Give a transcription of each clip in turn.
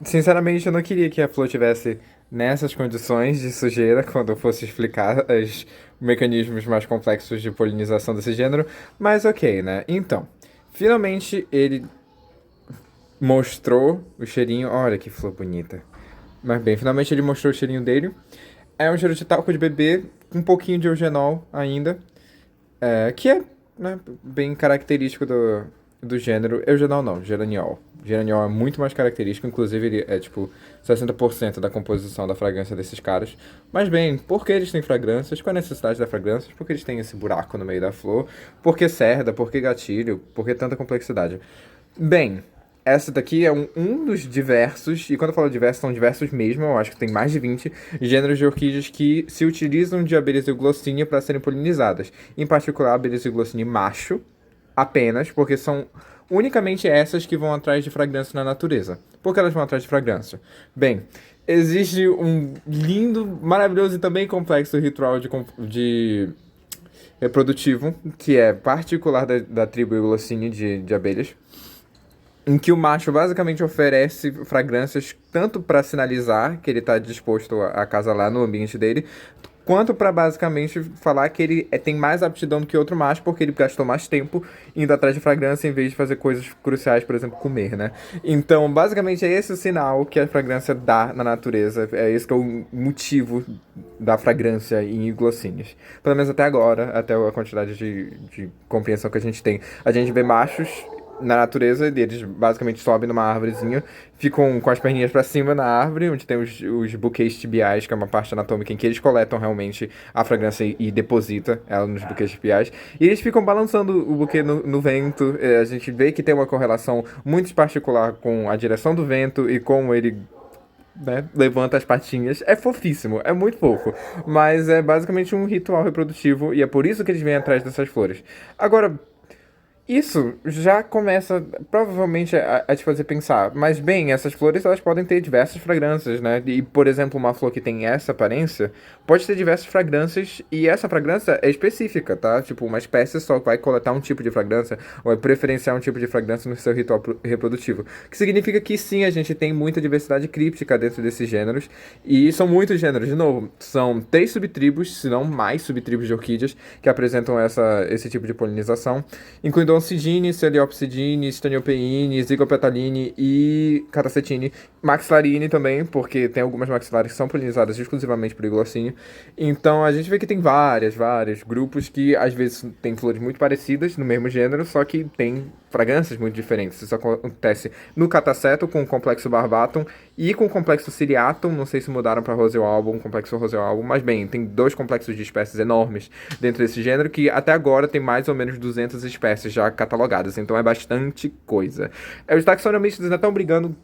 Sinceramente, eu não queria que a flor tivesse nessas condições de sujeira quando eu fosse explicar os mecanismos mais complexos de polinização desse gênero, mas ok, né? Então, finalmente ele mostrou o cheirinho. Olha que flor bonita. Mas bem, finalmente ele mostrou o cheirinho dele. É um cheiro de talco de bebê, com um pouquinho de eugenol ainda, que é, né, bem característico do gênero. Eugenol não, geraniol. Geraniol é muito mais característico, inclusive ele é tipo 60% da composição da fragrância desses caras. Mas bem, por que eles têm fragrâncias? Qual a necessidade da fragrância? Por que eles têm esse buraco no meio da flor? Por que cerda? Por que gatilho? Por que tanta complexidade? Bem, essa daqui é um dos diversos, e quando eu falo diversos, são diversos mesmo, eu acho que tem mais de 20 gêneros de orquídeas que se utilizam de abelhas euglossínia para serem polinizadas. Em particular, abelhas euglossínia macho, apenas, porque são unicamente essas que vão atrás de fragrância na natureza. Por que elas vão atrás de fragrância? Bem, existe um lindo, maravilhoso e também complexo ritual de reprodutivo, que é particular da tribo euglossínia de abelhas, em que o macho basicamente oferece fragrâncias tanto para sinalizar que ele está disposto a acasalar no ambiente dele, quanto para basicamente falar que ele tem mais aptidão do que outro macho, porque ele gastou mais tempo indo atrás de fragrância em vez de fazer coisas cruciais, por exemplo, comer, né? Então, basicamente, é esse o sinal que a fragrância dá na natureza. É esse que é o motivo da fragrância em glossíneas. Pelo menos até agora, até a quantidade de compreensão que a gente tem. A gente vê machos na natureza, eles basicamente sobem numa árvorezinha, ficam com as perninhas pra cima na árvore, onde tem os buquês tibiais, que é uma parte anatômica em que eles coletam realmente a fragrância e deposita ela nos buquês tibiais, e eles ficam balançando o buquê no vento. A gente vê que tem uma correlação muito particular com a direção do vento e como ele, né, levanta as patinhas. É fofíssimo, é muito fofo. Mas é basicamente um ritual reprodutivo e é por isso que eles vêm atrás dessas flores. Agora, isso já começa provavelmente a te fazer pensar, mas bem, essas flores elas podem ter diversas fragrâncias, né? E, por exemplo, uma flor que tem essa aparência pode ter diversas fragrâncias e essa fragrância é específica, tá? Tipo, uma espécie só vai coletar um tipo de fragrância ou vai preferenciar um tipo de fragrância no seu ritual reprodutivo. O que significa que sim, a gente tem muita diversidade críptica dentro desses gêneros e são muitos gêneros. De novo, são 3 subtribos, se não mais subtribos de orquídeas que apresentam esse tipo de polinização, incluindo Oncidine, Celeopsidine, Staniopeine, Zygopetaline e Catacetine. Maxillarine também, porque tem algumas maxilares que são polinizadas exclusivamente por glossínio. Então a gente vê que tem vários grupos que às vezes têm flores muito parecidas no mesmo gênero, só que tem fragrâncias muito diferentes. Isso acontece no Catasetum com o complexo Barbatum e com o complexo Ciliatum. Não sei se mudaram para Roseoalbum, complexo Roseoalbum, mas bem, tem 2 complexos de espécies enormes dentro desse gênero que até agora tem mais ou menos 200 espécies já catalogadas, então é bastante coisa. Os taxonomistas ainda estão brigando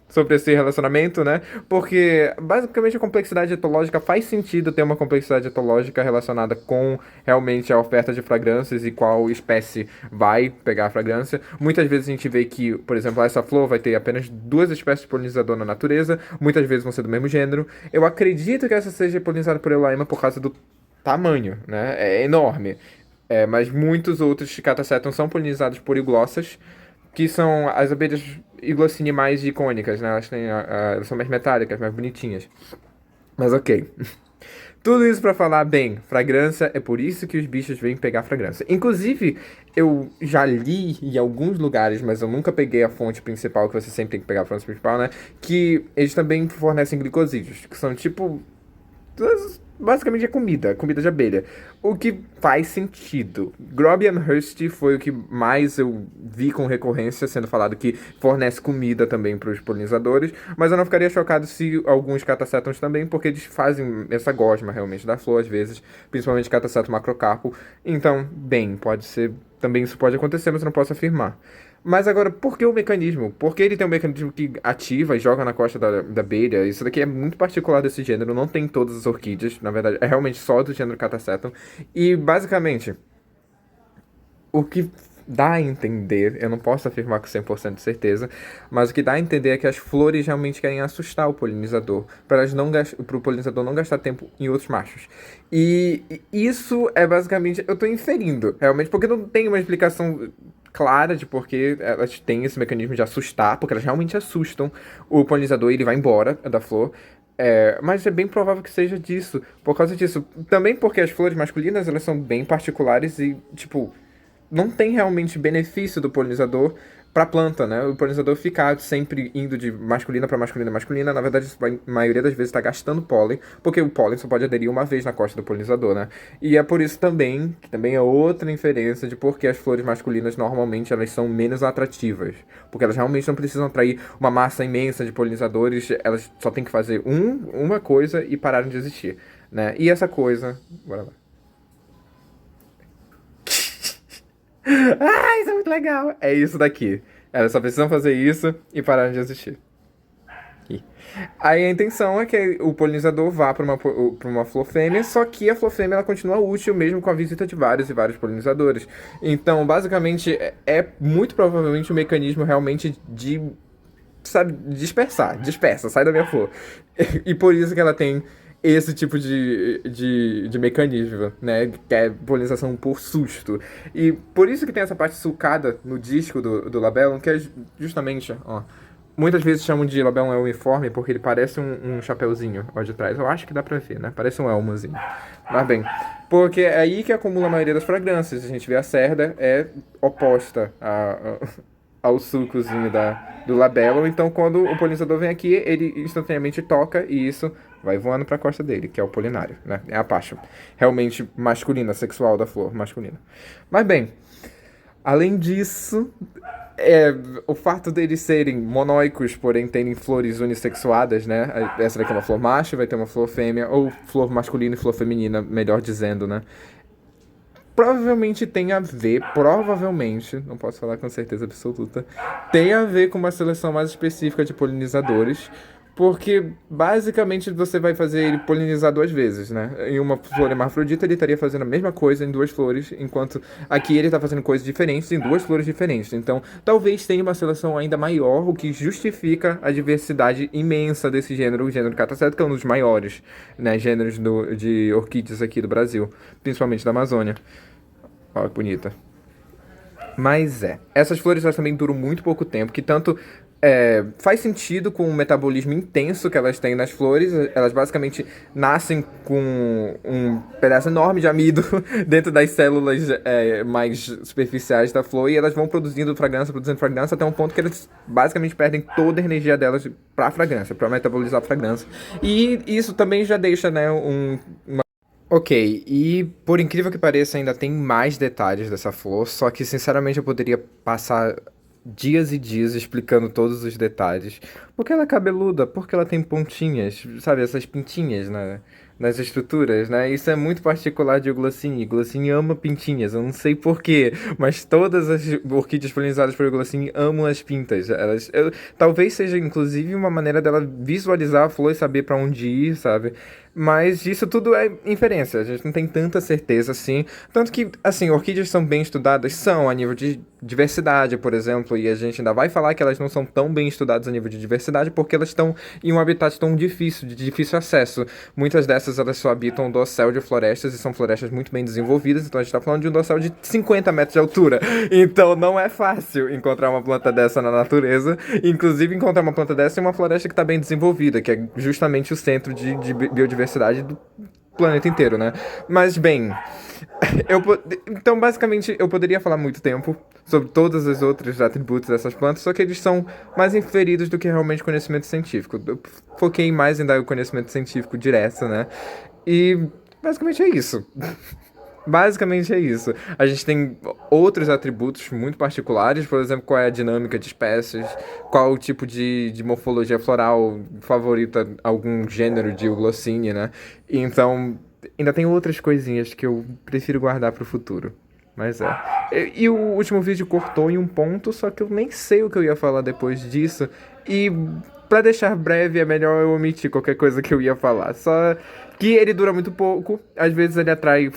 sobre esse relacionamento, né? Porque basicamente a complexidade etológica faz sentido ter uma complexidade etológica relacionada com realmente a oferta de fragrâncias e qual espécie vai pegar a fragrância. Muitas vezes a gente vê que, por exemplo, essa flor vai ter apenas 2 espécies de polinizador na natureza, muitas vezes vão ser do mesmo gênero. Eu acredito que essa seja polinizada por Eulaema por causa do tamanho, né? É enorme. Mas muitos outros catasetum são polinizados por iglossas, que são as abelhas Iglosine mais icônicas, né? Elas são mais metálicas, mais bonitinhas. Mas ok. Tudo isso pra falar, bem, fragrância é por isso que os bichos vêm pegar fragrância. Inclusive, eu já li em alguns lugares, mas eu nunca peguei a fonte principal, que você sempre tem que pegar a fonte principal, né? Que eles também fornecem glicosídeos, que são tipo basicamente é comida de abelha. O que faz sentido. Groby Amherst foi o que mais eu vi com recorrência sendo falado que fornece comida também para os polinizadores, mas eu não ficaria chocado se alguns catacétons também, porque eles fazem essa gosma realmente da flor às vezes, principalmente catacetum macrocarpo. Então, bem, pode ser, também isso pode acontecer, mas eu não posso afirmar. Mas agora, por que o mecanismo? Por que ele tem um mecanismo que ativa e joga na costa da abelha? Isso daqui é muito particular desse gênero, não tem em todas as orquídeas, na verdade, é realmente só do gênero Catasetum. E, basicamente, o que dá a entender, eu não posso afirmar com 100% de certeza, mas o que dá a entender é que as flores realmente querem assustar o polinizador, para o polinizador não gastar tempo em outros machos. E isso é basicamente, eu estou inferindo, realmente, porque não tem uma explicação clara de porque elas têm esse mecanismo de assustar, porque elas realmente assustam o polinizador e ele vai embora da flor. Mas é bem provável que seja disso, por causa disso. Também porque as flores masculinas, elas são bem particulares e, tipo, não tem realmente benefício do polinizador para a planta, né? O polinizador ficar sempre indo de masculina para masculina, masculina, na verdade, isso vai, a maioria das vezes está gastando pólen, porque o pólen só pode aderir uma vez na costa do polinizador, né? E é por isso também, que também é outra inferência de por que as flores masculinas normalmente elas são menos atrativas, porque elas realmente não precisam atrair uma massa imensa de polinizadores, elas só têm que fazer uma coisa e pararem de existir, né? E essa coisa, bora lá. Ah, isso é muito legal. É isso daqui. Elas só precisam fazer isso e parar de existir. Aqui. Aí a intenção é que o polinizador vá para uma flor fêmea, só que a flor fêmea ela continua útil mesmo com a visita de vários e vários polinizadores. Então, basicamente, é muito provavelmente um mecanismo realmente de, sabe, dispersa, sai da minha flor. E por isso que ela tem esse tipo de mecanismo, né? Que é polinização por susto. E por isso que tem essa parte sulcada no disco do Labellum, que é justamente, ó. Muitas vezes chamam de Labellum uniforme porque ele parece um chapeuzinho ó de trás. Eu acho que dá pra ver, né? Parece um elmozinho. Mas bem, porque é aí que acumula a maioria das fragrâncias. A gente vê a cerda é oposta ao sucozinho do Labellum. Então, quando o polinizador vem aqui, ele instantaneamente toca e isso vai voando para a costa dele, que é o polinário, né? É a parte realmente masculina, sexual da flor, masculina. Mas bem, além disso, o fato deles serem monóicos, porém terem flores unissexuadas, né? Essa daqui é uma flor macho, vai ter uma flor fêmea, ou flor masculina e flor feminina, melhor dizendo, né? Provavelmente tem a ver, provavelmente, não posso falar com certeza absoluta, tem a ver com uma seleção mais específica de polinizadores, porque basicamente você vai fazer ele polinizar duas vezes, né? Em uma flor hermafrodita ele estaria fazendo a mesma coisa em duas flores, enquanto aqui ele está fazendo coisas diferentes em duas flores diferentes. Então, talvez tenha uma seleção ainda maior, o que justifica a diversidade imensa desse gênero, o gênero Cataceto, que é um dos maiores, né, gêneros de orquídeas aqui do Brasil, principalmente da Amazônia. Olha que bonita. Mas essas flores elas também duram muito pouco tempo, que tanto faz sentido com o metabolismo intenso que elas têm nas flores. Elas basicamente nascem com um pedaço enorme de amido dentro das células mais superficiais da flor e elas vão produzindo fragrância até um ponto que elas basicamente perdem toda a energia delas para a fragrância, para metabolizar a fragrância. E isso também já deixa, né, Ok, e por incrível que pareça, ainda tem mais detalhes dessa flor, só que sinceramente eu poderia passar dias e dias explicando todos os detalhes. Porque ela é cabeluda, porque ela tem pontinhas, sabe, essas pintinhas nas estruturas, né? Isso é muito particular de Euglossini. Euglossini ama pintinhas, eu não sei porquê, mas todas as orquídeas polinizadas por Euglossini amam as pintas. Talvez seja inclusive uma maneira dela visualizar a flor e saber pra onde ir, sabe? Mas isso tudo é inferência, a gente não tem tanta certeza assim. Tanto que, assim, orquídeas são bem estudadas, são a nível de diversidade, por exemplo, e a gente ainda vai falar que elas não são tão bem estudadas a nível de diversidade porque elas estão em um habitat tão difícil, de difícil acesso. Muitas dessas elas só habitam um dossel de florestas e são florestas muito bem desenvolvidas, então a gente está falando de um dossel de 50 metros de altura. Então não é fácil encontrar uma planta dessa na natureza, inclusive encontrar uma planta dessa em uma floresta que está bem desenvolvida, que é justamente o centro de biodiversidade do planeta inteiro, né? Mas, bem, então, basicamente, eu poderia falar muito tempo sobre todos os outros atributos dessas plantas, só que eles são mais inferidos do que realmente conhecimento científico. Eu foquei mais em dar o conhecimento científico direto, né? E, basicamente, é isso. Basicamente é isso. A gente tem outros atributos muito particulares, por exemplo, qual é a dinâmica de espécies, qual o tipo de morfologia floral favorita algum gênero de Euglossini, né? Então, ainda tem outras coisinhas que eu prefiro guardar para o futuro. Mas E o último vídeo cortou em um ponto, só que eu nem sei o que eu ia falar depois disso. E pra deixar breve, é melhor eu omitir qualquer coisa que eu ia falar. Só que ele dura muito pouco, às vezes ele atrai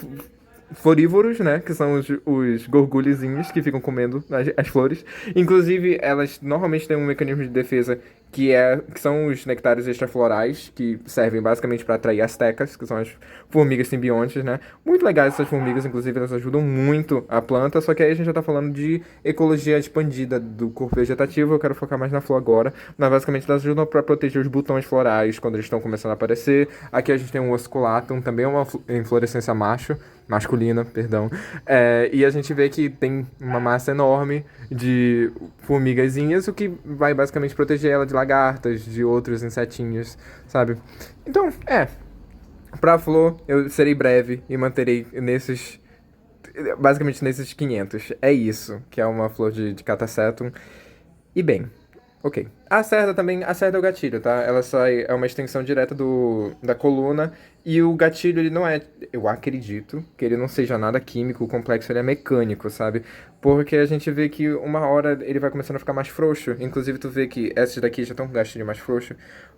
florívoros, né? Que são os gorgulhozinhos que ficam comendo as flores. Inclusive, elas normalmente têm um mecanismo de defesa que são os nectários extraflorais, que servem basicamente para atrair astecas, que são as formigas simbiontes, né? Muito legais essas formigas, inclusive elas ajudam muito a planta, só que aí a gente já tá falando de ecologia expandida do corpo vegetativo, eu quero focar mais na flor agora, mas basicamente elas ajudam para proteger os botões florais quando eles estão começando a aparecer. Aqui a gente tem um osculatum, também é uma inflorescência masculina, perdão. E a gente vê que tem uma massa enorme de formigazinhas, o que vai basicamente proteger ela de lagartas, de outros insetinhos, sabe? Então, pra flor, eu serei breve e manterei basicamente nesses 500. É isso, que é uma flor de Catasetum. E bem, ok. A cerda é o gatilho, tá? Ela sai, é uma extensão direta da coluna. E o gatilho, ele não é, eu acredito, que ele não seja nada químico, complexo, ele é mecânico, sabe? Porque a gente vê que uma hora ele vai começando a ficar mais frouxo. Inclusive, tu vê que esses daqui já estão com o gatilho mais frouxo.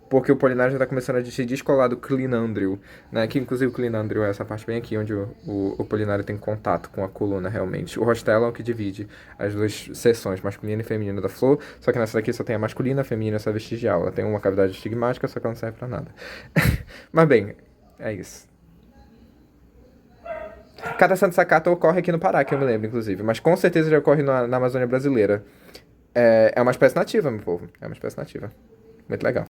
Porque o polinário já tá começando a se descolar do clinandril, né? Que inclusive o clinandril é essa parte bem aqui, onde o polinário tem contato com a coluna, realmente. O rostelo é o que divide as duas seções, masculina e feminina da flor. Só que nessa daqui só tem a masculina, a feminina é só vestigial. Ela tem uma cavidade estigmática, só que ela não serve pra nada. Mas bem, é isso. Catação de Sakata ocorre aqui no Pará, que eu me lembro, inclusive. Mas com certeza já ocorre na Amazônia brasileira. É uma espécie nativa, meu povo. É uma espécie nativa. Muito legal.